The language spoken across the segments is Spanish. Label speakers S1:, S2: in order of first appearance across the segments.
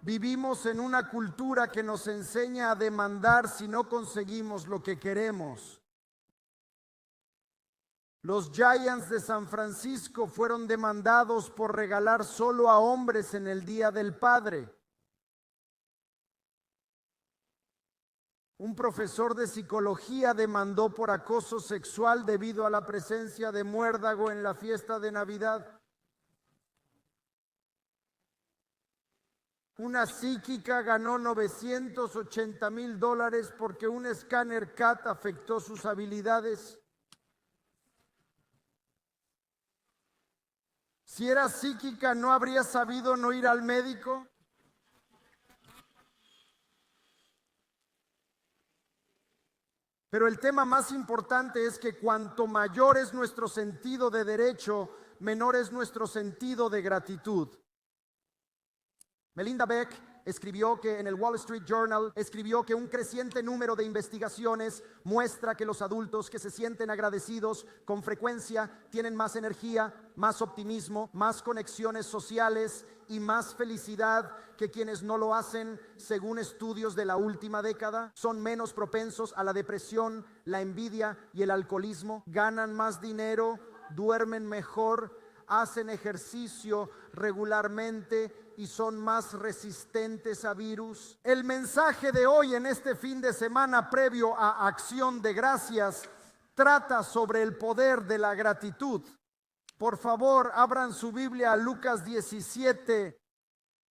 S1: Vivimos en una cultura que nos enseña a demandar si no conseguimos lo que queremos. Los Giants de San Francisco fueron demandados por regalar solo a hombres en el Día del Padre. Un profesor de psicología demandó por acoso sexual debido a la presencia de muérdago en la fiesta de Navidad. Una psíquica ganó $980,000 porque un escáner CAT afectó sus habilidades. Si era psíquica, ¿no habría sabido no ir al médico? Pero el tema más importante es que cuanto mayor es nuestro sentido de derecho, menor es nuestro sentido de gratitud. Melinda Beck escribió que en el Wall Street Journal, escribió que un creciente número de investigaciones muestra que los adultos que se sienten agradecidos con frecuencia tienen más energía, más optimismo, más conexiones sociales y más felicidad que quienes no lo hacen. Según estudios de la última década, son menos propensos a la depresión, la envidia y el alcoholismo, ganan más dinero, duermen mejor, hacen ejercicio regularmente y son más resistentes a virus. El mensaje de hoy en este fin de semana previo a Acción de Gracias trata sobre el poder de la gratitud. Por favor, abran su Biblia a Lucas 17.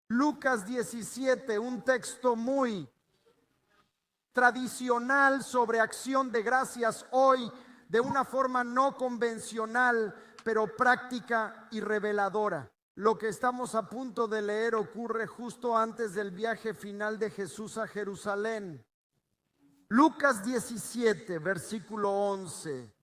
S1: Lucas 17, un texto muy tradicional sobre Acción de Gracias hoy, de una forma no convencional, pero práctica y reveladora. Lo que estamos a punto de leer ocurre justo antes del viaje final de Jesús a Jerusalén. Lucas 17, versículo 11,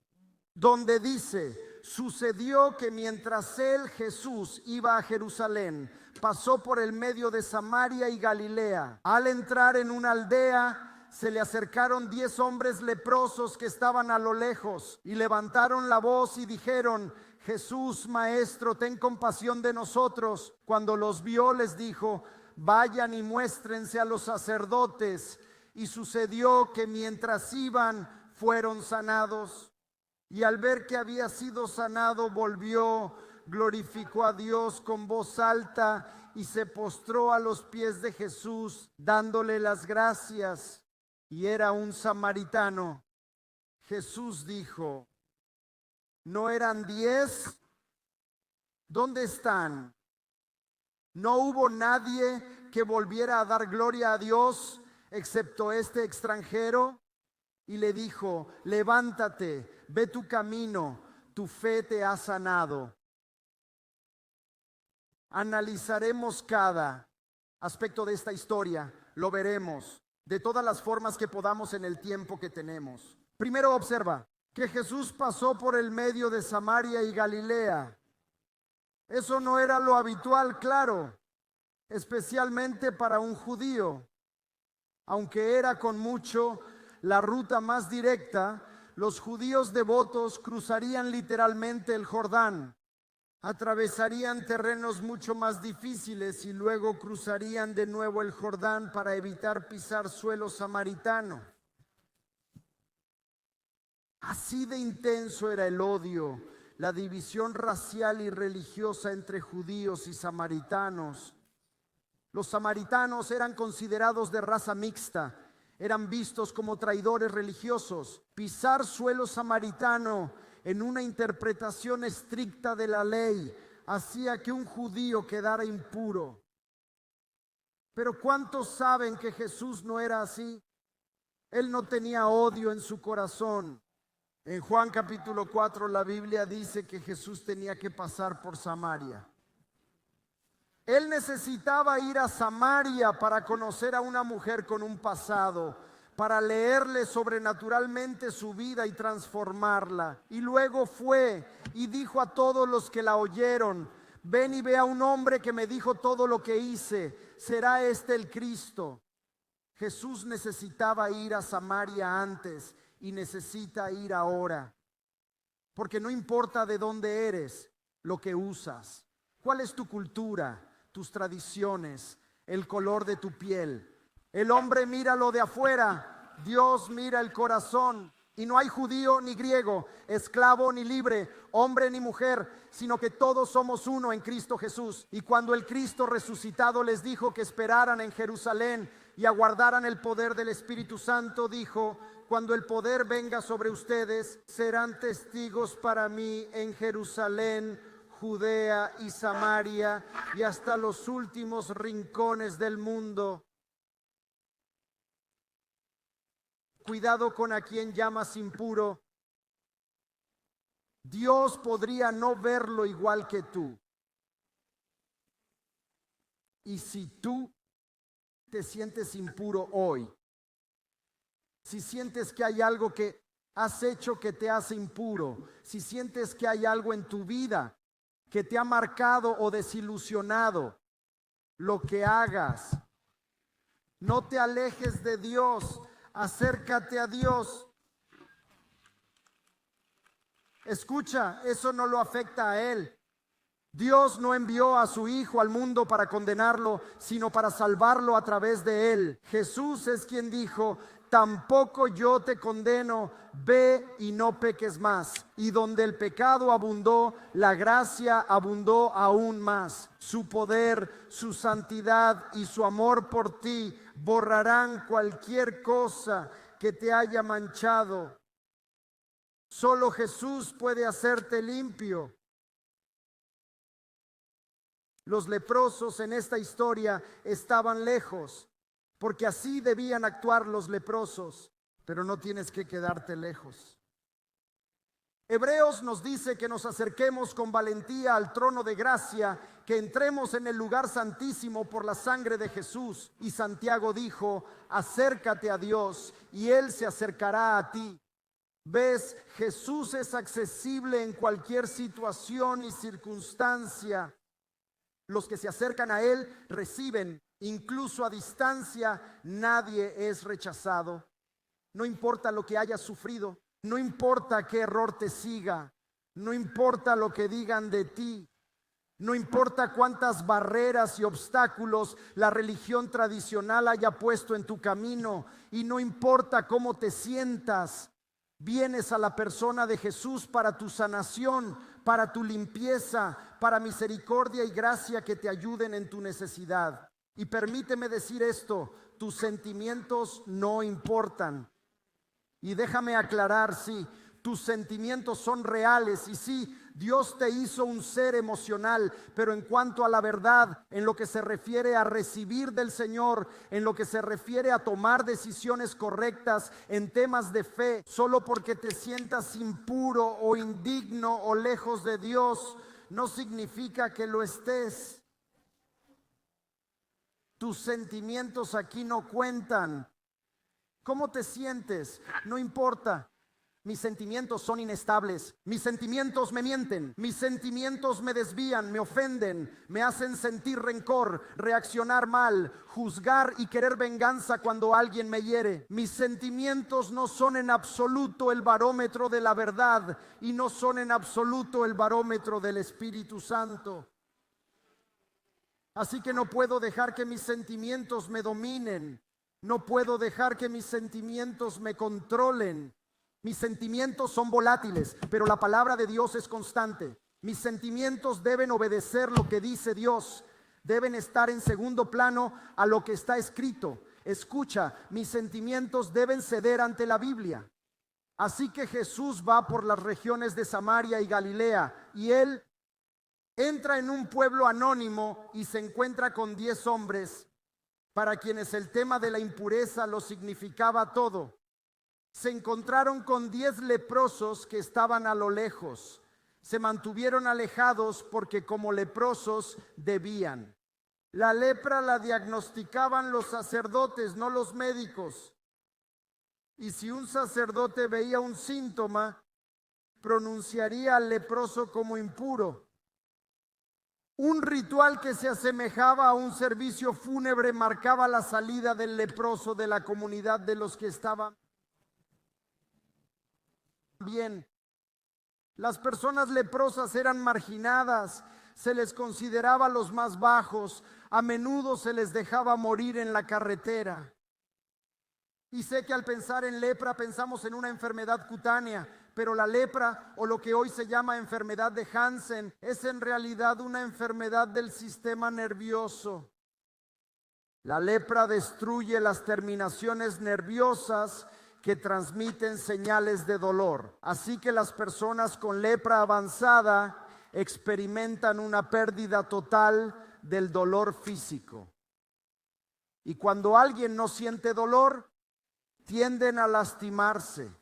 S1: donde dice: sucedió que mientras él, Jesús, iba a Jerusalén, pasó por el medio de Samaria y Galilea. Al entrar en una aldea, se le acercaron 10 hombres leprosos que estaban a lo lejos y levantaron la voz y dijeron: Jesús, Maestro, ten compasión de nosotros. Cuando los vio, les dijo: vayan y muéstrense a los sacerdotes. Y sucedió que mientras iban, fueron sanados. Y al ver que había sido sanado, volvió, glorificó a Dios con voz alta y se postró a los pies de Jesús, dándole las gracias. Y era un samaritano. Jesús dijo: ¿no eran 10? ¿Dónde están? ¿No hubo nadie que volviera a dar gloria a Dios excepto este extranjero? Y le dijo: levántate, ve tu camino, tu fe te ha sanado. Analizaremos cada aspecto de esta historia, lo veremos de todas las formas que podamos en el tiempo que tenemos. Primero observa que Jesús pasó por el medio de Samaria y Galilea. Eso no era lo habitual, claro, especialmente para un judío. Aunque era con mucho la ruta más directa, los judíos devotos cruzarían literalmente el Jordán, atravesarían terrenos mucho más difíciles y luego cruzarían de nuevo el Jordán para evitar pisar suelo samaritano. Así de intenso era el odio, la división racial y religiosa entre judíos y samaritanos. Los samaritanos eran considerados de raza mixta, eran vistos como traidores religiosos. Pisar suelo samaritano en una interpretación estricta de la ley hacía que un judío quedara impuro. Pero ¿cuántos saben que Jesús no era así? Él no tenía odio en su corazón. En Juan capítulo 4 la Biblia dice que Jesús tenía que pasar por Samaria. Él necesitaba ir a Samaria para conocer a una mujer con un pasado, para leerle sobrenaturalmente su vida y transformarla. Y luego fue y dijo a todos los que la oyeron: ven y ve a un hombre que me dijo todo lo que hice. ¿Será este el Cristo? Jesús necesitaba ir a Samaria antes y necesita ir ahora. Porque no importa de dónde eres, lo que usas. ¿Cuál es tu cultura? Tus tradiciones, el color de tu piel. El hombre mira lo de afuera, Dios mira el corazón. Y no hay judío ni griego, esclavo ni libre, hombre ni mujer, sino que todos somos uno en Cristo Jesús. Y cuando el Cristo resucitado les dijo que esperaran en Jerusalén y aguardaran el poder del Espíritu Santo, dijo: cuando el poder venga sobre ustedes, serán testigos para mí en Jerusalén, Judea y Samaria y hasta los últimos rincones del mundo. Cuidado con a quien llamas impuro. Dios podría no verlo igual que tú. Y si tú te sientes impuro hoy, si sientes que hay algo que has hecho que te hace impuro, si sientes que hay algo en tu vida que te ha marcado o desilusionado, lo que hagas, no te alejes de Dios. Acércate a Dios. Escucha, eso no lo afecta a Él. Dios no envió a su Hijo al mundo para condenarlo, sino para salvarlo a través de Él. Jesús es quien dijo: tampoco yo te condeno, ve y no peques más. Y donde el pecado abundó, la gracia abundó aún más. Su poder, su santidad y su amor por ti borrarán cualquier cosa que te haya manchado. Solo Jesús puede hacerte limpio. Los leprosos en esta historia estaban lejos, porque así debían actuar los leprosos, pero no tienes que quedarte lejos. Hebreos nos dice que nos acerquemos con valentía al trono de gracia, que entremos en el lugar santísimo por la sangre de Jesús. Y Santiago dijo: acércate a Dios y Él se acercará a ti. ¿Ves? Jesús es accesible en cualquier situación y circunstancia. Los que se acercan a Él reciben, incluso a distancia. Nadie es rechazado. No importa lo que hayas sufrido, no importa qué error te siga, no importa lo que digan de ti, no importa cuántas barreras y obstáculos la religión tradicional haya puesto en tu camino, y no importa cómo te sientas. Vienes a la persona de Jesús para tu sanación, para tu limpieza, para misericordia y gracia que te ayuden en tu necesidad. Y permíteme decir esto: tus sentimientos no importan. Y déjame aclarar, sí, tus sentimientos son reales y sí, Dios te hizo un ser emocional, pero en cuanto a la verdad, en lo que se refiere a recibir del Señor, en lo que se refiere a tomar decisiones correctas en temas de fe, solo porque te sientas impuro o indigno o lejos de Dios, no significa que lo estés. Tus sentimientos aquí no cuentan. ¿Cómo te sientes? No importa. Mis sentimientos son inestables. Mis sentimientos me mienten. Mis sentimientos me desvían, me ofenden, me hacen sentir rencor, reaccionar mal, juzgar y querer venganza cuando alguien me hiere. Mis sentimientos no son en absoluto el barómetro de la verdad y no son en absoluto el barómetro del Espíritu Santo. Así que no puedo dejar que mis sentimientos me dominen. No puedo dejar que mis sentimientos me controlen. Mis sentimientos son volátiles, pero la palabra de Dios es constante. Mis sentimientos deben obedecer lo que dice Dios. Deben estar en segundo plano a lo que está escrito. Escucha, mis sentimientos deben ceder ante la Biblia. Así que Jesús va por las regiones de Samaria y Galilea, y Él entra en un pueblo anónimo y se encuentra con 10 hombres para quienes el tema de la impureza lo significaba todo. Se encontraron con 10 leprosos que estaban a lo lejos. Se mantuvieron alejados porque como leprosos debían. La lepra la diagnosticaban los sacerdotes, no los médicos. Y si un sacerdote veía un síntoma, pronunciaría al leproso como impuro. Un ritual que se asemejaba a un servicio fúnebre marcaba la salida del leproso de la comunidad de los que estaban bien. Las personas leprosas eran marginadas, se les consideraba los más bajos, a menudo se les dejaba morir en la carretera. Y sé que al pensar en lepra pensamos en una enfermedad cutánea, pero la lepra, o lo que hoy se llama enfermedad de Hansen, es en realidad una enfermedad del sistema nervioso. La lepra destruye las terminaciones nerviosas que transmiten señales de dolor. Así que las personas con lepra avanzada experimentan una pérdida total del dolor físico. Y cuando alguien no siente dolor, tienden a lastimarse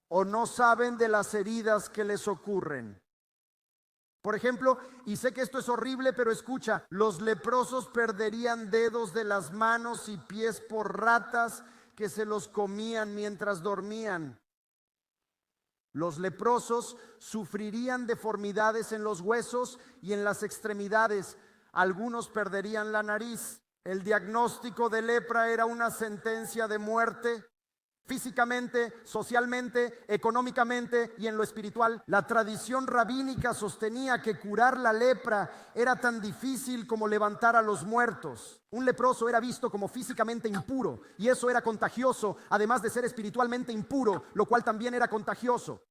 S1: o no saben de las heridas que les ocurren. Por ejemplo, y sé que esto es horrible, pero escucha, los leprosos perderían dedos de las manos y pies por ratas que se los comían mientras dormían. Los leprosos sufrirían deformidades en los huesos y en las extremidades. Algunos perderían la nariz. El diagnóstico de lepra era una sentencia de muerte. Físicamente, socialmente, económicamente y en lo espiritual. La tradición rabínica sostenía que curar la lepra era tan difícil como levantar a los muertos. Un leproso era visto como físicamente impuro y eso era contagioso, además de ser espiritualmente impuro, lo cual también era contagioso.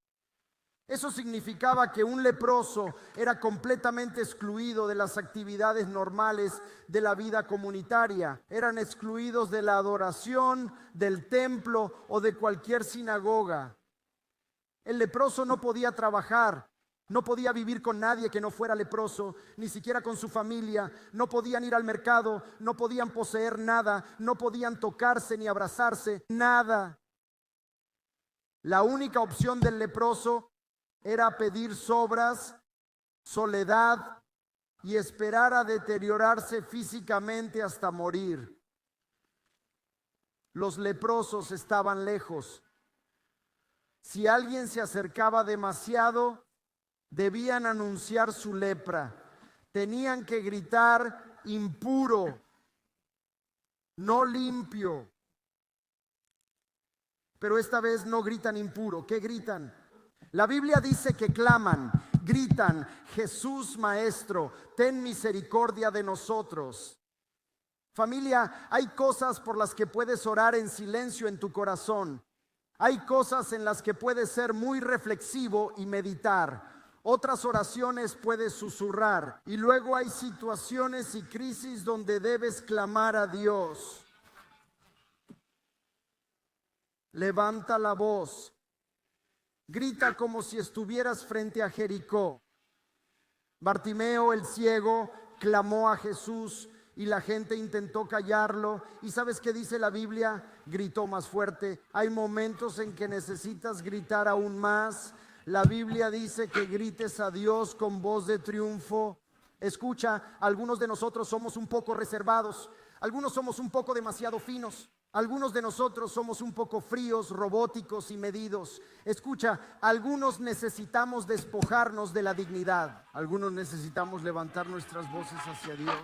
S1: Eso significaba que un leproso era completamente excluido de las actividades normales de la vida comunitaria. Eran excluidos de la adoración, del templo o de cualquier sinagoga. El leproso no podía trabajar, no podía vivir con nadie que no fuera leproso, ni siquiera con su familia. No podían ir al mercado, no podían poseer nada, no podían tocarse ni abrazarse, nada. La única opción del leproso era pedir sobras, soledad y esperar a deteriorarse físicamente hasta morir. Los leprosos estaban lejos. Si alguien se acercaba demasiado, debían anunciar su lepra. Tenían que gritar impuro, no limpio. Pero esta vez no gritan impuro. ¿Qué gritan? La Biblia dice que claman, gritan: Jesús Maestro, ten misericordia de nosotros. Familia, hay cosas por las que puedes orar en silencio en tu corazón. Hay cosas en las que puedes ser muy reflexivo y meditar. Otras oraciones puedes susurrar. Y luego hay situaciones y crisis donde debes clamar a Dios. Levanta la voz. Grita como si estuvieras frente a Jericó. Bartimeo, el ciego, clamó a Jesús y la gente intentó callarlo. ¿Y sabes qué dice la Biblia? Gritó más fuerte. Hay momentos en que necesitas gritar aún más. La Biblia dice que grites a Dios con voz de triunfo. Escucha, algunos de nosotros somos un poco reservados. Algunos somos un poco demasiado finos. Algunos de nosotros somos un poco fríos, robóticos y medidos. Escucha, algunos necesitamos despojarnos de la dignidad. Algunos necesitamos levantar nuestras voces hacia Dios.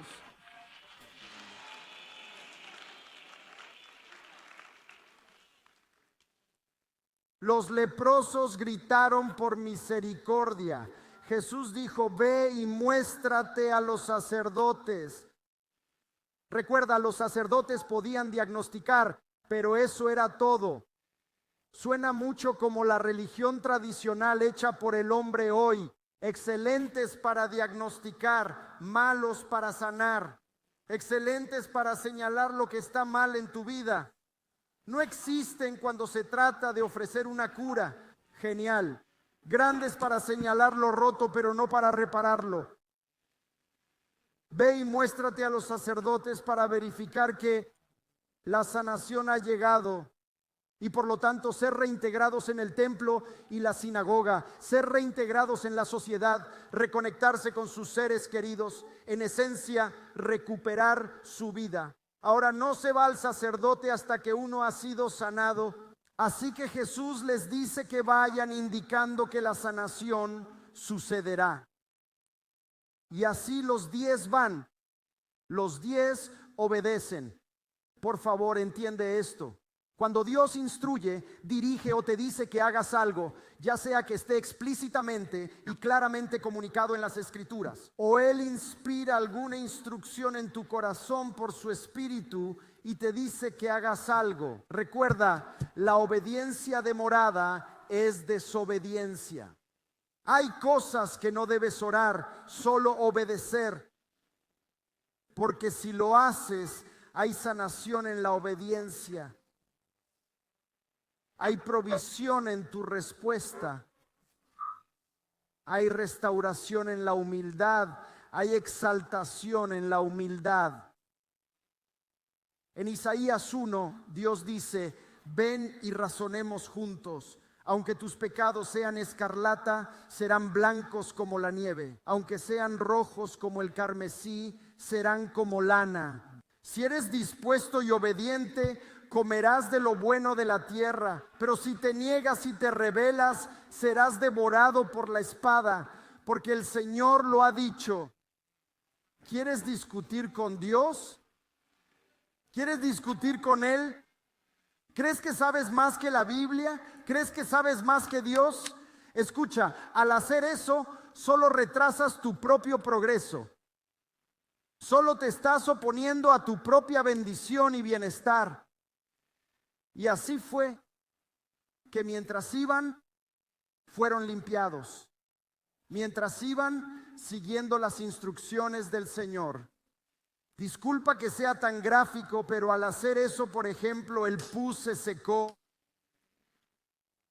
S1: Los leprosos gritaron por misericordia. Jesús dijo: ve y muéstrate a los sacerdotes. Recuerda, los sacerdotes podían diagnosticar, pero eso era todo. Suena mucho como la religión tradicional hecha por el hombre hoy. Excelentes para diagnosticar, malos para sanar. Excelentes para señalar lo que está mal en tu vida. No existen cuando se trata de ofrecer una cura. Genial. Grandes para señalar lo roto, pero no para repararlo. Ve y muéstrate a los sacerdotes para verificar que la sanación ha llegado y por lo tanto ser reintegrados en el templo y la sinagoga, ser reintegrados en la sociedad, reconectarse con sus seres queridos, en esencia recuperar su vida. Ahora no se va al sacerdote hasta que uno ha sido sanado. Así que Jesús les dice que vayan indicando que la sanación sucederá. Y así los 10 van, los 10 obedecen. Por favor, entiende esto. Cuando Dios instruye, dirige o te dice que hagas algo, ya sea que esté explícitamente y claramente comunicado en las Escrituras, o Él inspira alguna instrucción en tu corazón por su Espíritu y te dice que hagas algo. Recuerda, la obediencia demorada es desobediencia. Hay cosas que no debes orar, solo obedecer, porque si lo haces, hay sanación en la obediencia. Hay provisión en tu respuesta. Hay restauración en la humildad. Hay exaltación en la humildad. En Isaías 1, Dios dice: ven y razonemos juntos. Aunque tus pecados sean escarlata, serán blancos como la nieve. Aunque sean rojos como el carmesí, serán como lana. Si eres dispuesto y obediente, comerás de lo bueno de la tierra. Pero si te niegas y te rebelas, serás devorado por la espada, porque el Señor lo ha dicho. ¿Quieres discutir con Dios? ¿Quieres discutir con Él? ¿Crees que sabes más que la Biblia? ¿Crees que sabes más que Dios? Escucha, al hacer eso, solo retrasas tu propio progreso. Solo te estás oponiendo a tu propia bendición y bienestar. Y así fue que mientras iban, fueron limpiados. Mientras iban siguiendo las instrucciones del Señor. Disculpa que sea tan gráfico, pero al hacer eso, por ejemplo, el pus se secó.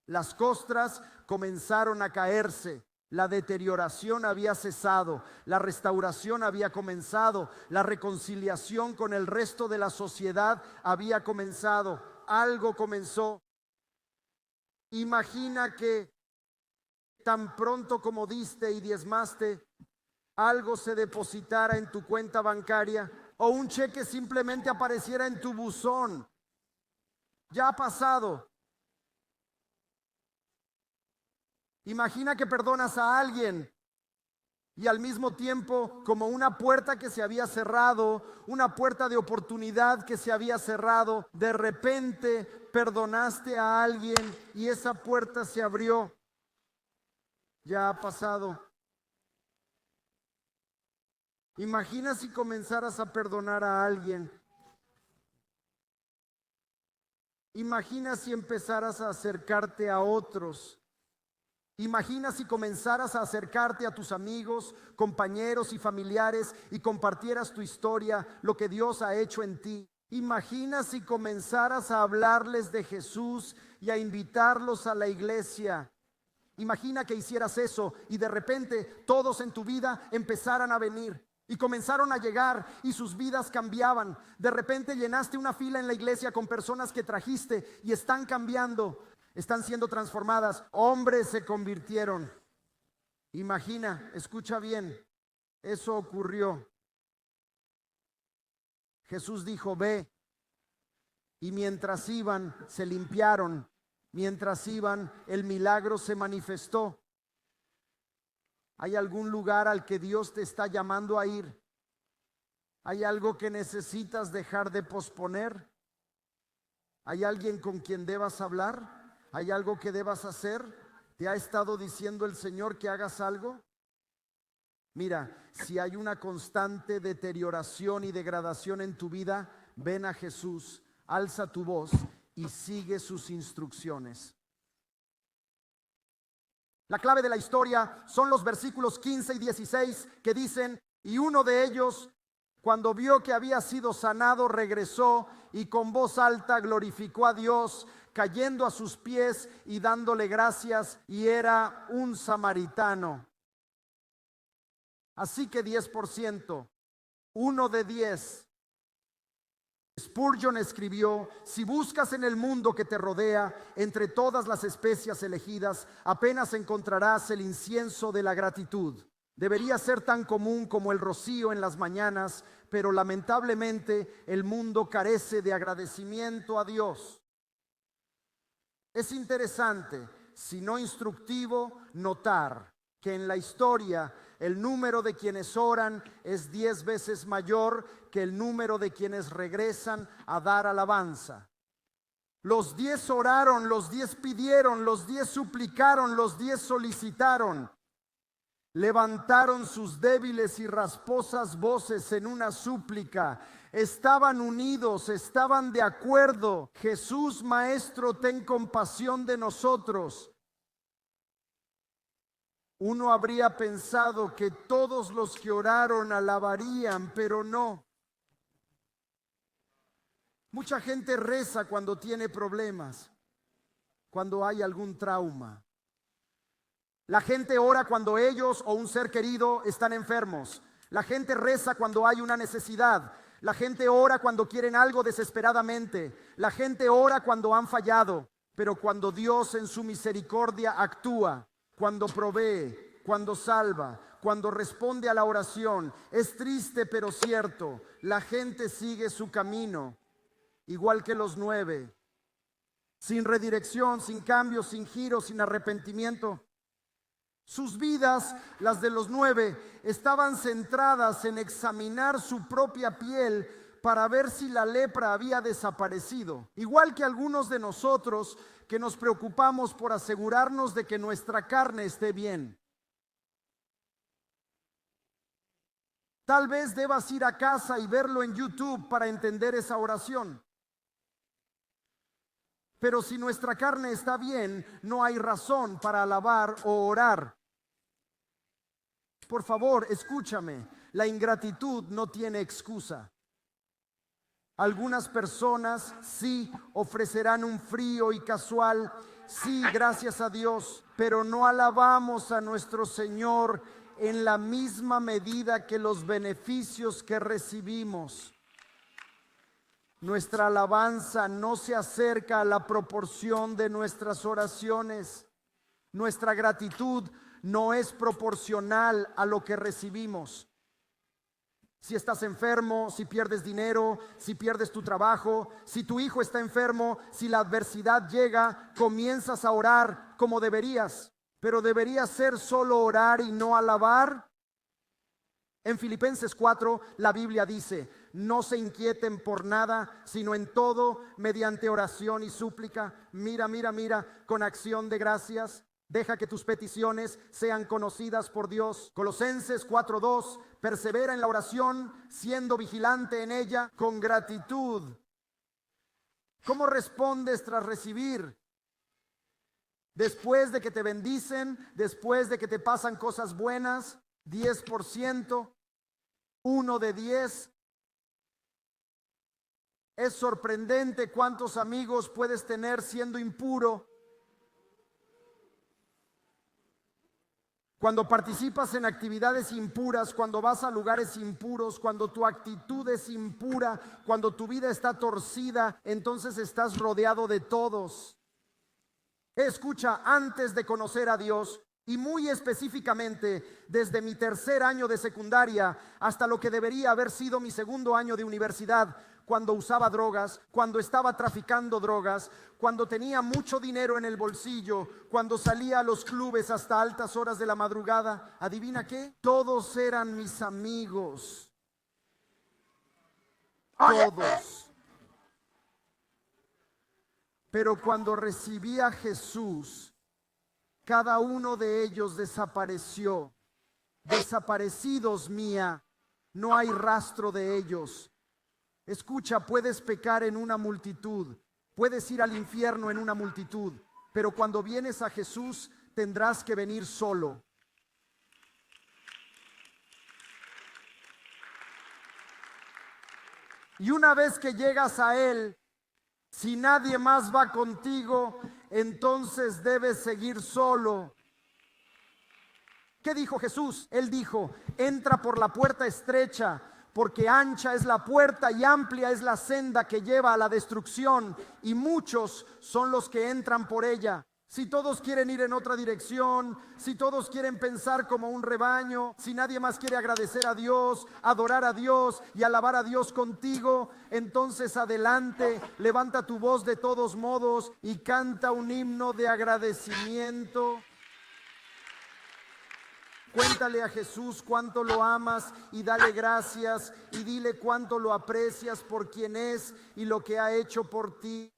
S1: Las costras comenzaron a caerse. La deterioración había cesado, la restauración había comenzado, la reconciliación con el resto de la sociedad había comenzado. Algo comenzó. Imagina que tan pronto como diste y diezmaste, algo se depositara en tu cuenta bancaria o un cheque simplemente apareciera en tu buzón. Ya ha pasado. Imagina que perdonas a alguien y al mismo tiempo, como una puerta que se había cerrado, una puerta de oportunidad que se había cerrado, de repente perdonaste a alguien y esa puerta se abrió. Ya ha pasado. Imagina si comenzaras a perdonar a alguien. Imagina si empezaras a acercarte a otros. Imagina si comenzaras a acercarte a tus amigos, compañeros y familiares y compartieras tu historia, lo que Dios ha hecho en ti. Imagina si comenzaras a hablarles de Jesús y a invitarlos a la iglesia. Imagina que hicieras eso y de repente todos en tu vida empezaran a venir. Y comenzaron a llegar y sus vidas cambiaban. De repente llenaste una fila en la iglesia con personas que trajiste y están cambiando. Están siendo transformadas. Hombres se convirtieron. Imagina, escucha bien, eso ocurrió. Jesús dijo: ve. Y mientras iban, se limpiaron. Mientras iban, el milagro se manifestó. ¿Hay algún lugar al que Dios te está llamando a ir? ¿Hay algo que necesitas dejar de posponer? ¿Hay alguien con quien debas hablar? ¿Hay algo que debas hacer? ¿Te ha estado diciendo el Señor que hagas algo? Mira, si hay una constante deterioración y degradación en tu vida, ven a Jesús, alza tu voz y sigue sus instrucciones. La clave de la historia son los versículos 15 y 16 que dicen: y uno de ellos, cuando vio que había sido sanado, regresó y con voz alta glorificó a Dios, cayendo a sus pies y dándole gracias, y era un samaritano. Así que 10%, uno de 10. Spurgeon escribió: si buscas en el mundo que te rodea, entre todas las especias elegidas, apenas encontrarás el incienso de la gratitud. Debería ser tan común como el rocío en las mañanas, pero lamentablemente el mundo carece de agradecimiento a Dios. Es interesante, si no instructivo, notar que en la historia el número de quienes oran es 10 veces mayor que el número de quienes regresan a dar alabanza. Los 10 oraron, los 10 pidieron, los 10 suplicaron, los 10 solicitaron. Levantaron sus débiles y rasposas voces en una súplica. Estaban unidos, estaban de acuerdo. Jesús, Maestro, ten compasión de nosotros. Uno habría pensado que todos los que oraron alabarían, pero no. Mucha gente reza cuando tiene problemas, cuando hay algún trauma. La gente ora cuando ellos o un ser querido están enfermos. La gente reza cuando hay una necesidad. La gente ora cuando quieren algo desesperadamente. La gente ora cuando han fallado. Pero cuando Dios en su misericordia actúa, cuando provee, cuando salva, cuando responde a la oración, es triste pero cierto, la gente sigue su camino, igual que los 9, sin redirección, sin cambio, sin giro, sin arrepentimiento. Sus vidas, las de los 9, estaban centradas en examinar su propia piel para ver si la lepra había desaparecido. Igual que algunos de nosotros que nos preocupamos por asegurarnos de que nuestra carne esté bien. Tal vez debas ir a casa y verlo en YouTube para entender esa oración. Pero si nuestra carne está bien, no hay razón para alabar o orar. Por favor, escúchame, la ingratitud no tiene excusa. Algunas personas sí ofrecerán un frío y casual, sí, gracias a Dios, pero no alabamos a nuestro Señor en la misma medida que los beneficios que recibimos. Nuestra alabanza no se acerca a la proporción de nuestras oraciones. Nuestra gratitud no es proporcional a lo que recibimos. Si estás enfermo, si pierdes dinero, si pierdes tu trabajo, si tu hijo está enfermo, si la adversidad llega, comienzas a orar como deberías. Pero debería ser solo orar y no alabar. En Filipenses 4 la Biblia dice: no se inquieten por nada, sino en todo, mediante oración y súplica. Mira, con acción de gracias. Deja que tus peticiones sean conocidas por Dios. Colosenses 4:2, persevera en la oración, siendo vigilante en ella con gratitud. ¿Cómo respondes tras recibir? Después de que te bendicen, después de que te pasan cosas buenas, 10%, 1 de 10. Es sorprendente cuántos amigos puedes tener siendo impuro. Cuando participas en actividades impuras, cuando vas a lugares impuros, cuando tu actitud es impura, cuando tu vida está torcida, entonces estás rodeado de todos. Escucha, antes de conocer a Dios, y muy específicamente desde mi 3er año de secundaria hasta lo que debería haber sido mi 2º año de universidad, cuando usaba drogas, cuando estaba traficando drogas, cuando tenía mucho dinero en el bolsillo, cuando salía a los clubes hasta altas horas de la madrugada, ¿adivina qué? Todos eran mis amigos. Todos. Pero cuando recibí a Jesús, cada uno de ellos desapareció. Desaparecidos mía, no hay rastro de ellos. Escucha, puedes pecar en una multitud, puedes ir al infierno en una multitud, pero cuando vienes a Jesús tendrás que venir solo. Y una vez que llegas a Él, si nadie más va contigo, entonces debes seguir solo. ¿Qué dijo Jesús? Él dijo: entra por la puerta estrecha, porque ancha es la puerta y amplia es la senda que lleva a la destrucción, y muchos son los que entran por ella. Si todos quieren ir en otra dirección, si todos quieren pensar como un rebaño, si nadie más quiere agradecer a Dios, adorar a Dios y alabar a Dios contigo, entonces adelante, levanta tu voz de todos modos y canta un himno de agradecimiento. Cuéntale a Jesús cuánto lo amas y dale gracias y dile cuánto lo aprecias por quien es y lo que ha hecho por ti.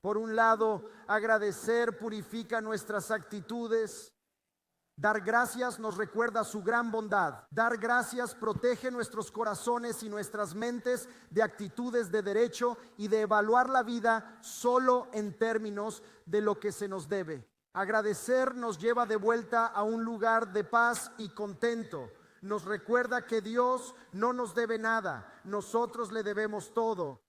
S1: Por un lado, agradecer purifica nuestras actitudes. Dar gracias nos recuerda su gran bondad. Dar gracias protege nuestros corazones y nuestras mentes de actitudes de derecho y de evaluar la vida solo en términos de lo que se nos debe. Agradecer nos lleva de vuelta a un lugar de paz y contento. Nos recuerda que Dios no nos debe nada, nosotros le debemos todo.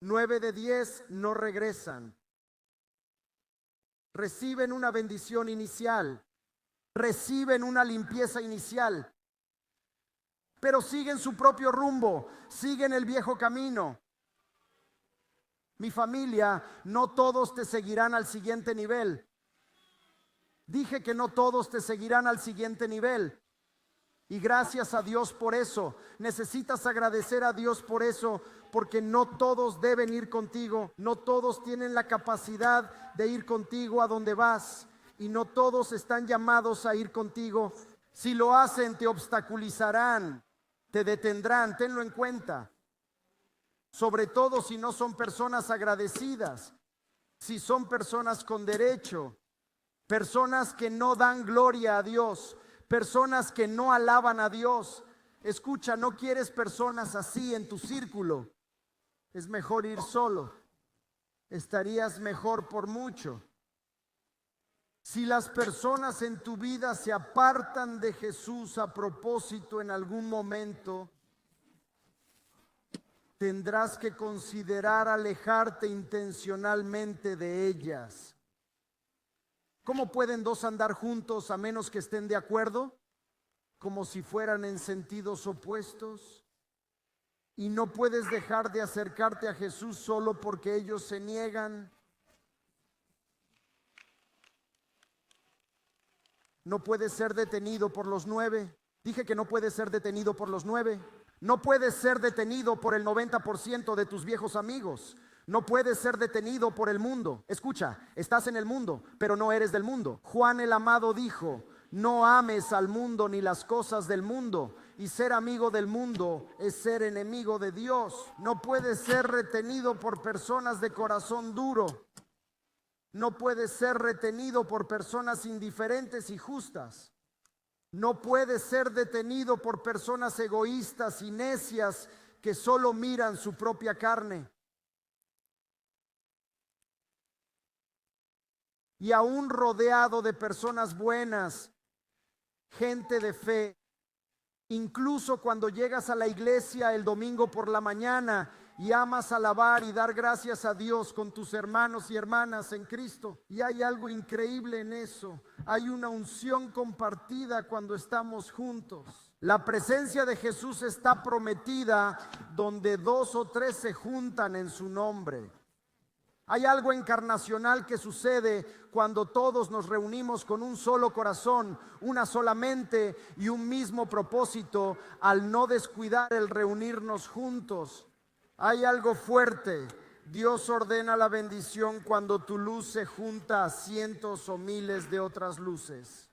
S1: 9 de 10 no regresan. Reciben una bendición inicial, reciben una limpieza inicial, pero siguen su propio rumbo, siguen el viejo camino. Mi familia, no todos te seguirán al siguiente nivel. Dije que no todos te seguirán al siguiente nivel. Y gracias a Dios por eso. Necesitas agradecer a Dios por eso, porque no todos deben ir contigo. No todos tienen la capacidad de ir contigo a donde vas. Y no todos están llamados a ir contigo. Si lo hacen, te obstaculizarán, te detendrán, tenlo en cuenta. Sobre todo si no son personas agradecidas, si son personas con derecho, personas que no dan gloria a Dios, personas que no alaban a Dios. Escucha, no quieres personas así en tu círculo. Es mejor ir solo. Estarías mejor por mucho. Si las personas en tu vida se apartan de Jesús a propósito en algún momento, tendrás que considerar alejarte intencionalmente de ellas. ¿Cómo pueden dos andar juntos a menos que estén de acuerdo? Como si fueran en sentidos opuestos. Y no puedes dejar de acercarte a Jesús solo porque ellos se niegan. No puedes ser detenido por los 9. Dije que no puedes ser detenido por los 9. No puedes ser detenido por el 90% de tus viejos amigos. No puedes ser detenido por el mundo. Escucha, estás en el mundo, pero no eres del mundo. Juan el Amado dijo: no ames al mundo ni las cosas del mundo. Y ser amigo del mundo es ser enemigo de Dios. No puedes ser retenido por personas de corazón duro. No puedes ser retenido por personas indiferentes y justas. No puedes ser detenido por personas egoístas y necias que solo miran su propia carne. Y aún rodeado de personas buenas, gente de fe, incluso cuando llegas a la iglesia el domingo por la mañana y amas alabar y dar gracias a Dios con tus hermanos y hermanas en Cristo. Y hay algo increíble en eso. Hay una unción compartida cuando estamos juntos. La presencia de Jesús está prometida donde 2 o 3 se juntan en su nombre. Hay algo encarnacional que sucede cuando todos nos reunimos con un solo corazón, una sola mente y un mismo propósito, al no descuidar el reunirnos juntos. Hay algo fuerte. Dios ordena la bendición cuando tu luz se junta a cientos o miles de otras luces.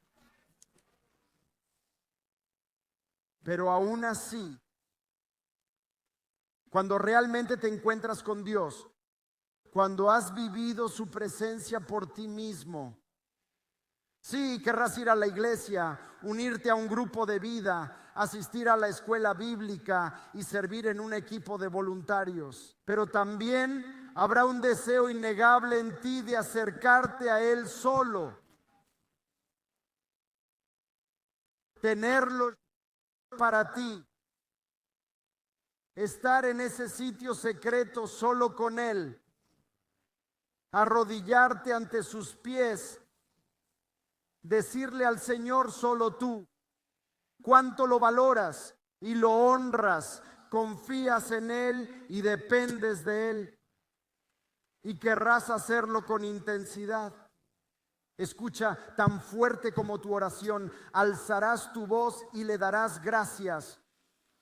S1: Pero aún así, cuando realmente te encuentras con Dios, cuando has vivido su presencia por ti mismo, sí, querrás ir a la iglesia, unirte a un grupo de vida, asistir a la escuela bíblica y servir en un equipo de voluntarios. Pero también habrá un deseo innegable en ti de acercarte a Él solo. Tenerlo para ti. Estar en ese sitio secreto solo con Él. Arrodillarte ante sus pies. Decirle al Señor: solo tú. Cuánto lo valoras y lo honras, confías en Él y dependes de Él. Y querrás hacerlo con intensidad. Escucha, tan fuerte como tu oración, alzarás tu voz y le darás gracias.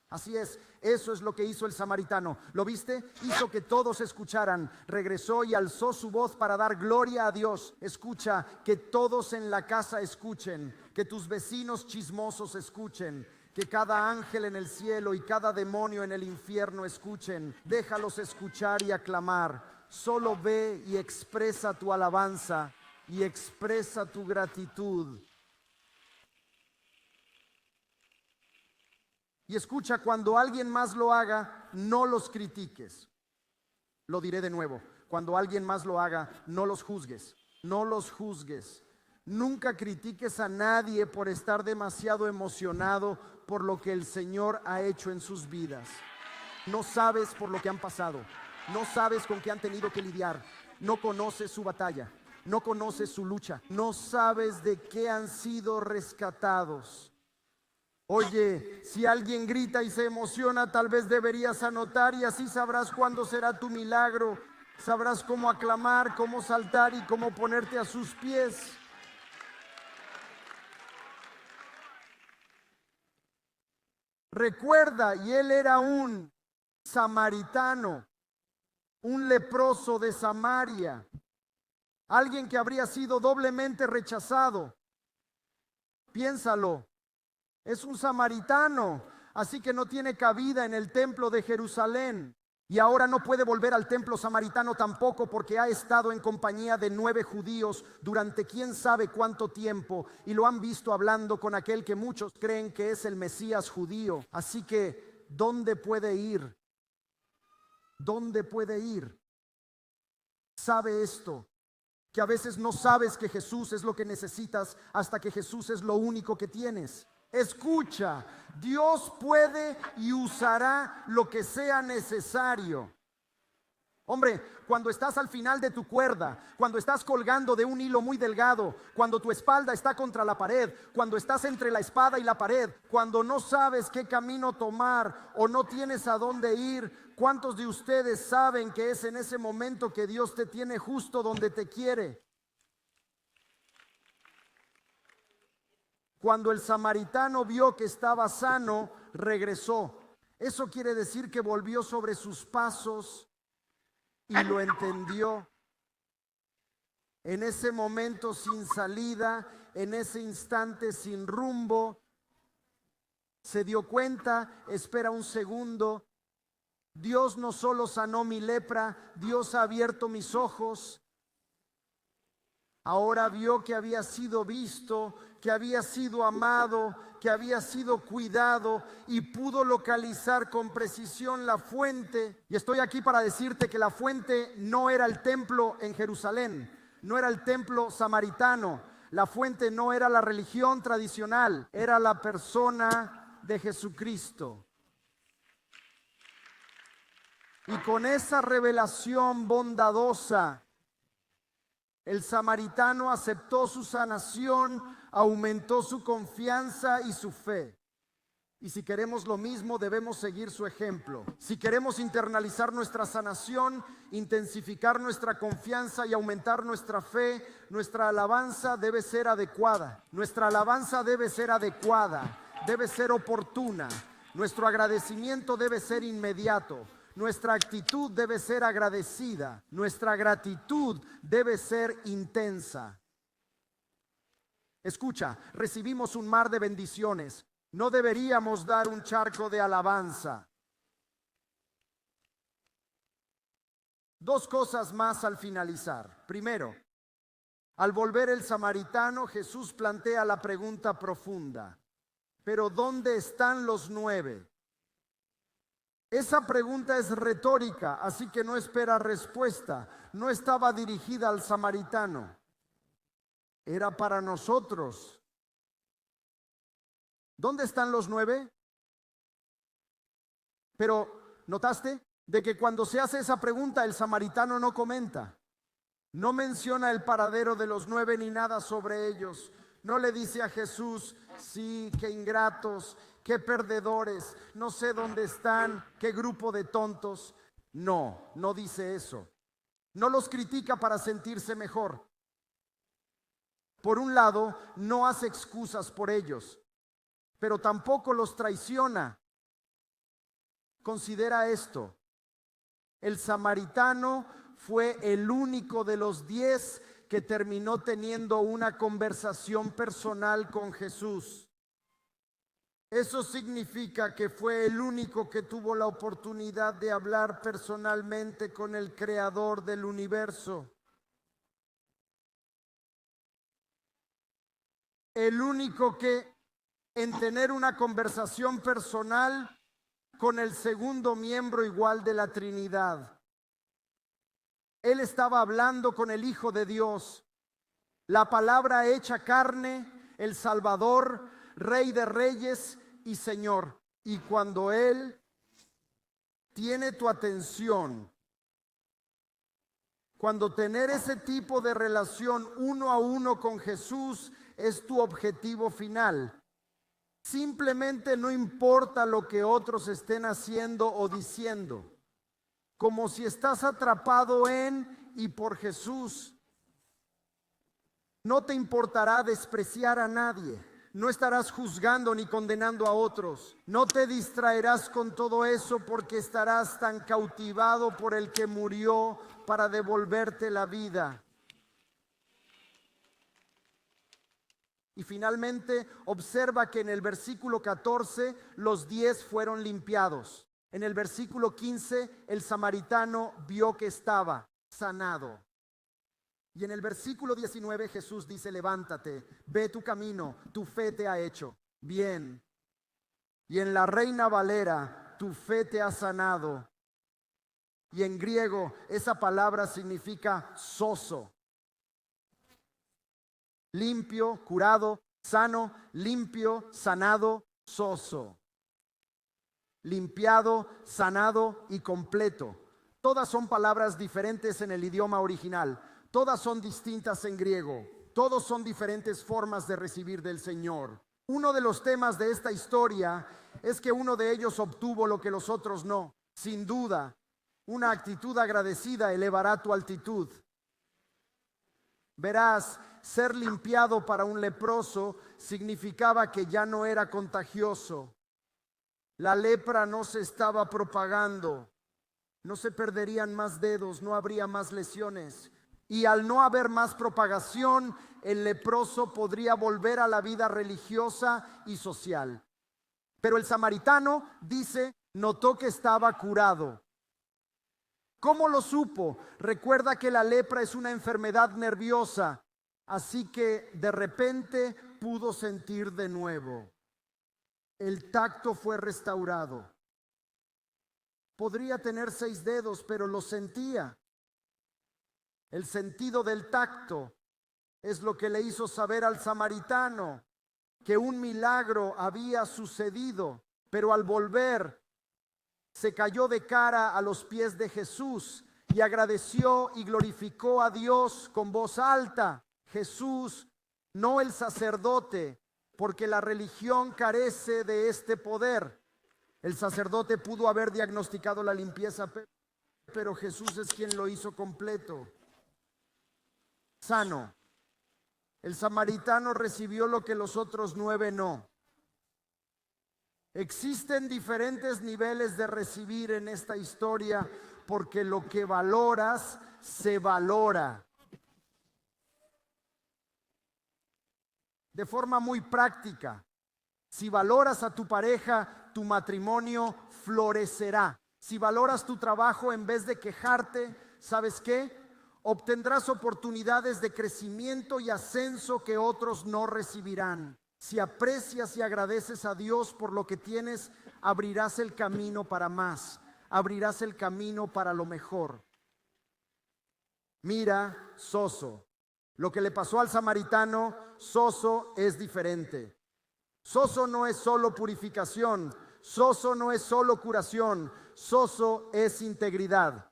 S1: Así es, eso es lo que hizo el samaritano. ¿Lo viste? Hizo que todos escucharan. Regresó y alzó su voz para dar gloria a Dios. Escucha, que todos en la casa escuchen, que tus vecinos chismosos escuchen, Que cada ángel en el cielo y cada demonio en el infierno escuchen. Déjalos escuchar y aclamar. Solo ve y expresa tu alabanza y expresa tu gratitud. Y escucha, cuando alguien más lo haga, no los critiques. Lo diré de nuevo. Cuando alguien más lo haga, no los juzgues. No los juzgues. Nunca critiques a nadie por estar demasiado emocionado por lo que el Señor ha hecho en sus vidas. No sabes por lo que han pasado. No sabes con qué han tenido que lidiar. No conoces su batalla. No conoces su lucha. No sabes de qué han sido rescatados. Oye, si alguien grita y se emociona, tal vez deberías anotar y así sabrás cuándo será tu milagro. Sabrás cómo aclamar, cómo saltar y cómo ponerte a sus pies. Recuerda, y él era un samaritano, un leproso de Samaria, alguien que habría sido doblemente rechazado. Piénsalo, es un samaritano, así que no tiene cabida en el templo de Jerusalén. Y ahora no puede volver al templo samaritano tampoco porque ha estado en compañía de 9 judíos durante quién sabe cuánto tiempo y lo han visto hablando con aquel que muchos creen que es el Mesías judío. Así que, ¿dónde puede ir? ¿Dónde puede ir? Sabe esto, que a veces no sabes que Jesús es lo que necesitas hasta que Jesús es lo único que tienes. Escucha, Dios puede y usará lo que sea necesario. Hombre, cuando estás al final de tu cuerda, cuando estás colgando de un hilo muy delgado, cuando tu espalda está contra la pared, cuando estás entre la espada y la pared, cuando no sabes qué camino tomar o no tienes a dónde ir, ¿cuántos de ustedes saben que es en ese momento que Dios te tiene justo donde te quiere? Cuando el samaritano vio que estaba sano, regresó. Eso quiere decir que volvió sobre sus pasos y lo entendió. En ese momento sin salida, en ese instante sin rumbo, se dio cuenta, espera un segundo. Dios no solo sanó mi lepra, Dios ha abierto mis ojos. Ahora vio que había sido visto, que había sido amado, que había sido cuidado y pudo localizar con precisión la fuente. Y estoy aquí para decirte que la fuente no era el templo en Jerusalén, no era el templo samaritano, la fuente no era la religión tradicional, era la persona de Jesucristo. Y con esa revelación bondadosa, el samaritano aceptó su sanación, aumentó su confianza y su fe. Y si queremos lo mismo, debemos seguir su ejemplo. Si queremos internalizar nuestra sanación, intensificar nuestra confianza y aumentar nuestra fe, nuestra alabanza debe ser adecuada. Nuestra alabanza debe ser adecuada, debe ser oportuna. Nuestro agradecimiento debe ser inmediato. Nuestra actitud debe ser agradecida. Nuestra gratitud debe ser intensa. Escucha, recibimos un mar de bendiciones. No deberíamos dar un charco de alabanza. 2 cosas más al finalizar. Primero, al volver el samaritano, Jesús plantea la pregunta profunda. ¿Pero dónde están los 9? Esa pregunta es retórica, así que no espera respuesta. No estaba dirigida al samaritano. Era para nosotros. ¿Dónde están los 9? Pero, ¿notaste? De que cuando se hace esa pregunta, el samaritano no comenta. No menciona el paradero de los 9 ni nada sobre ellos. No le dice a Jesús, sí, qué ingratos, qué perdedores, no sé dónde están, qué grupo de tontos. No, no dice eso. No los critica para sentirse mejor. Por un lado, no hace excusas por ellos, pero tampoco los traiciona. Considera esto. El samaritano fue el único de los 10 que terminó teniendo una conversación personal con Jesús. Eso significa que fue el único que tuvo la oportunidad de hablar personalmente con el creador del universo. El único que en tener una conversación personal con el segundo miembro igual de la Trinidad. Él estaba hablando con el Hijo de Dios, la palabra hecha carne, el Salvador, Rey de Reyes y Señor. Y cuando Él tiene tu atención, cuando tener ese tipo de relación uno a uno con Jesús es tu objetivo final, simplemente no importa lo que otros estén haciendo o diciendo, como si estás atrapado en y por Jesús, no te importará despreciar a nadie, no estarás juzgando ni condenando a otros, no te distraerás con todo eso porque estarás tan cautivado por el que murió para devolverte la vida. Y finalmente observa que en el versículo 14 los 10 fueron limpiados. En el versículo 15 el samaritano vio que estaba sanado. Y en el versículo 19 Jesús dice: levántate, ve tu camino, tu fe te ha hecho bien. Y en la Reina Valera, tu fe te ha sanado. Y en griego esa palabra significa sozo. Limpio, curado, sano, limpio, sanado, sozo. Limpiado, sanado y completo. Todas son palabras diferentes en el idioma original. Todas son distintas en griego. Todos son diferentes formas de recibir del Señor. Uno de los temas de esta historia es que uno de ellos obtuvo lo que los otros no. Sin duda, una actitud agradecida elevará tu altitud. Verás, ser limpiado para un leproso significaba que ya no era contagioso. La lepra no se estaba propagando. No se perderían más dedos, no habría más lesiones. Y al no haber más propagación, el leproso podría volver a la vida religiosa y social. Pero el samaritano dice, notó que estaba curado. ¿Cómo lo supo? Recuerda que la lepra es una enfermedad nerviosa, así que de repente pudo sentir de nuevo. El tacto fue restaurado. Podría tener 6 dedos, pero lo sentía. El sentido del tacto es lo que le hizo saber al samaritano que un milagro había sucedido, pero al volver se cayó de cara a los pies de Jesús y agradeció y glorificó a Dios con voz alta. Jesús, no el sacerdote, porque la religión carece de este poder. El sacerdote pudo haber diagnosticado la limpieza, pero Jesús es quien lo hizo completo. Sano. El samaritano recibió lo que los otros 9 no. Existen diferentes niveles de recibir en esta historia porque lo que valoras se valora. De forma muy práctica, si valoras a tu pareja, tu matrimonio florecerá. Si valoras tu trabajo en vez de quejarte, ¿sabes qué? Obtendrás oportunidades de crecimiento y ascenso que otros no recibirán. Si aprecias y agradeces a Dios por lo que tienes, abrirás el camino para más. Abrirás el camino para lo mejor. Mira, Soso, lo que le pasó al samaritano, Soso es diferente. Soso no es solo purificación. Soso no es solo curación. Soso es integridad.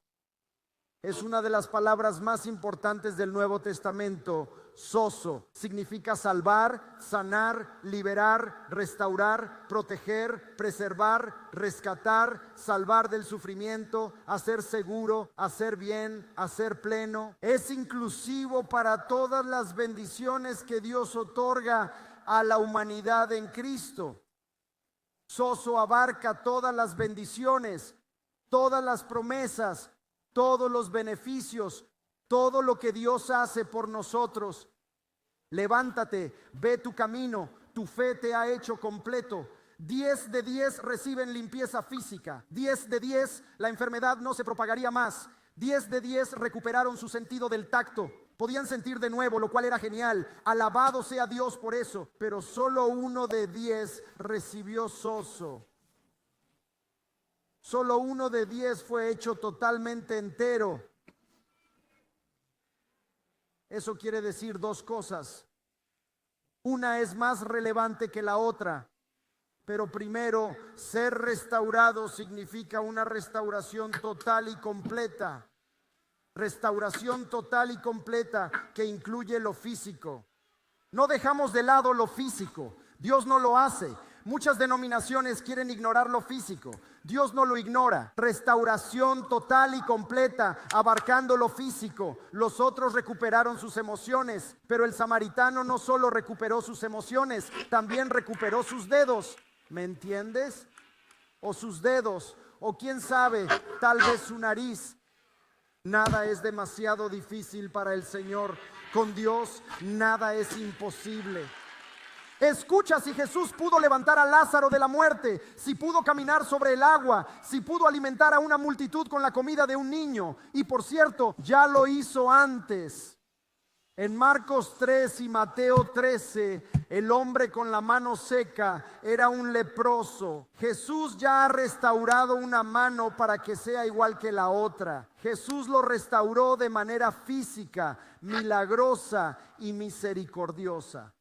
S1: Es una de las palabras más importantes del Nuevo Testamento. Soso significa salvar, sanar, liberar, restaurar, proteger, preservar, rescatar, salvar del sufrimiento, hacer seguro, hacer bien, hacer pleno. Es inclusivo para todas las bendiciones que Dios otorga a la humanidad en Cristo. Soso abarca todas las bendiciones, todas las promesas, todos los beneficios, todo lo que Dios hace por nosotros. Levántate, ve tu camino, tu fe te ha hecho completo. 10 de 10 reciben limpieza física. 10 de 10 la enfermedad no se propagaría más. 10 de 10 recuperaron su sentido del tacto. Podían sentir de nuevo, lo cual era genial. Alabado sea Dios por eso. Pero solo 1 de 10 recibió sozo. Solo 1 de 10 fue hecho totalmente entero. Eso quiere decir dos cosas. Una es más relevante que la otra. Pero primero, ser restaurado significa una restauración total y completa. Restauración total y completa que incluye lo físico. No dejamos de lado lo físico. Dios no lo hace. Muchas denominaciones quieren ignorar lo físico. Dios no lo ignora. Restauración total y completa, abarcando lo físico. Los otros recuperaron sus emociones, pero el samaritano no solo recuperó sus emociones, también recuperó sus dedos. ¿Me entiendes? O sus dedos, o quién sabe, tal vez su nariz. Nada es demasiado difícil para el Señor. Con Dios nada es imposible. Escucha, si Jesús pudo levantar a Lázaro de la muerte, si pudo caminar sobre el agua, si pudo alimentar a una multitud con la comida de un niño, y por cierto, ya lo hizo antes. En Marcos 3 y Mateo 13, el hombre con la mano seca era un leproso. Jesús ya ha restaurado una mano para que sea igual que la otra. Jesús lo restauró de manera física, milagrosa y misericordiosa.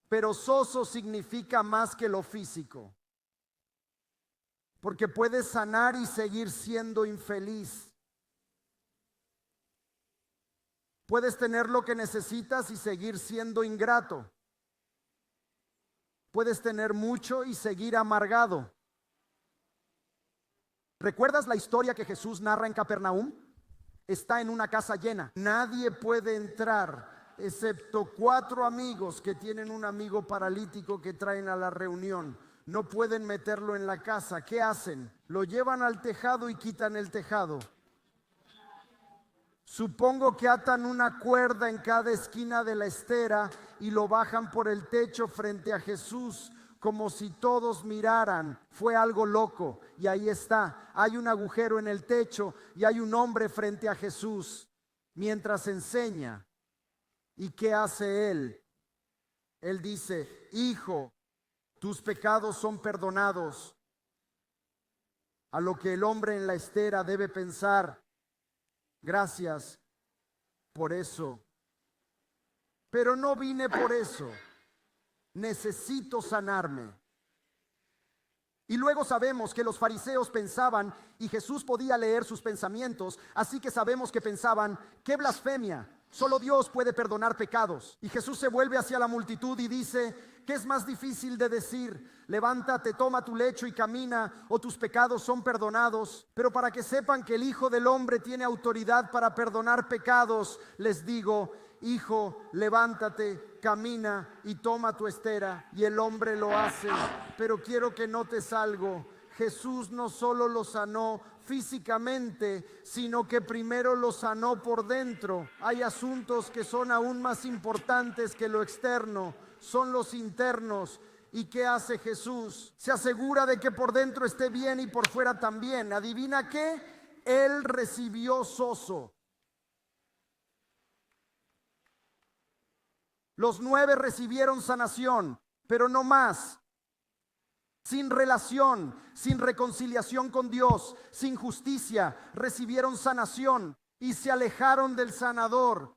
S1: Pero soso significa más que lo físico, porque puedes sanar y seguir siendo infeliz. Puedes tener lo que necesitas y seguir siendo ingrato. Puedes tener mucho y seguir amargado. ¿Recuerdas la historia que Jesús narra en Capernaum? Está en una casa llena. Nadie puede entrar excepto 4 amigos que tienen un amigo paralítico que traen a la reunión. No pueden meterlo en la casa. ¿Qué hacen? Lo llevan al tejado y quitan el tejado. Supongo que atan una cuerda en cada esquina de la estera y lo bajan por el techo frente a Jesús, como si todos miraran. Fue algo loco. Y ahí está, hay un agujero en el techo y hay un hombre frente a Jesús mientras enseña. ¿Y qué hace él? Él dice: hijo, tus pecados son perdonados. A lo que el hombre en la estera debe pensar: gracias por eso. Pero no vine por eso. Necesito sanarme. Y luego sabemos que los fariseos pensaban, y Jesús podía leer sus pensamientos, así que sabemos que pensaban: ¡qué blasfemia! Solo Dios puede perdonar pecados. Y Jesús se vuelve hacia la multitud y dice: ¿qué es más difícil de decir? Levántate, toma tu lecho y camina, o tus pecados son perdonados. Pero para que sepan que el Hijo del Hombre tiene autoridad para perdonar pecados, les digo: hijo, levántate, camina y toma tu estera. Y el hombre lo hace. Pero quiero que notes algo: Jesús no solo lo sanó físicamente, sino que primero lo sanó por dentro. Hay asuntos que son aún más importantes que lo externo, son los internos. ¿Y qué hace Jesús? Se asegura de que por dentro esté bien y por fuera también. ¿Adivina qué? Él recibió sozo. Los 9 recibieron sanación, pero no más. Sin relación, sin reconciliación con Dios, sin justicia, recibieron sanación y se alejaron del sanador.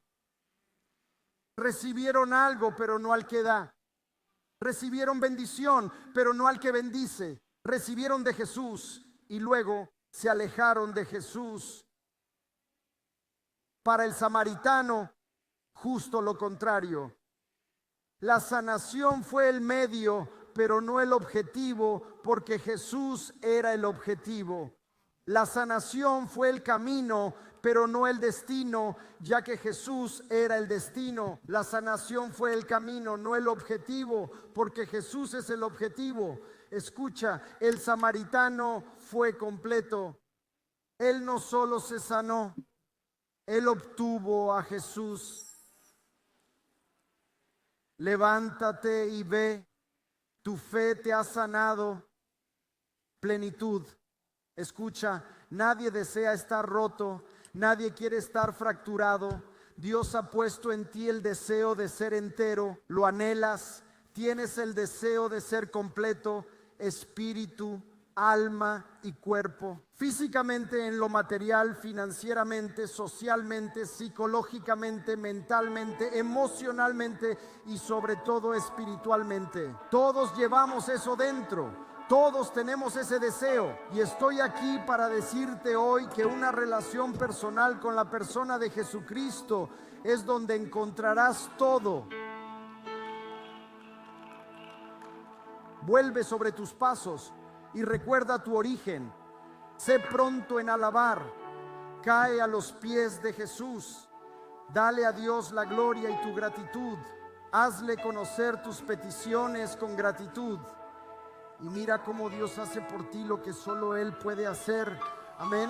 S1: Recibieron algo, pero no al que da. Recibieron bendición, pero no al que bendice. Recibieron de Jesús y luego se alejaron de Jesús. Para el samaritano, justo lo contrario. La sanación fue el medio, pero no el objetivo, porque Jesús era el objetivo. La sanación fue el camino, pero no el destino, ya que Jesús era el destino. La sanación fue el camino, no el objetivo, porque Jesús es el objetivo. Escucha, el samaritano fue completo. Él no solo se sanó, él obtuvo a Jesús. Levántate y ve, tu fe te ha sanado. Plenitud. Escucha, nadie desea estar roto, nadie quiere estar fracturado. Dios ha puesto en ti el deseo de ser entero, lo anhelas, tienes el deseo de ser completo, espíritu, alma y cuerpo. Físicamente, en lo material, financieramente, socialmente, psicológicamente, mentalmente, emocionalmente y sobre todo espiritualmente. Todos llevamos eso dentro. Todos tenemos ese deseo y estoy aquí para decirte hoy que una relación personal con la persona de Jesucristo es donde encontrarás todo. Vuelve sobre tus pasos y recuerda tu origen. Sé pronto en alabar. Cae a los pies de Jesús. Dale a Dios la gloria y tu gratitud. Hazle conocer tus peticiones con gratitud. Y mira cómo Dios hace por ti lo que solo Él puede hacer. Amén.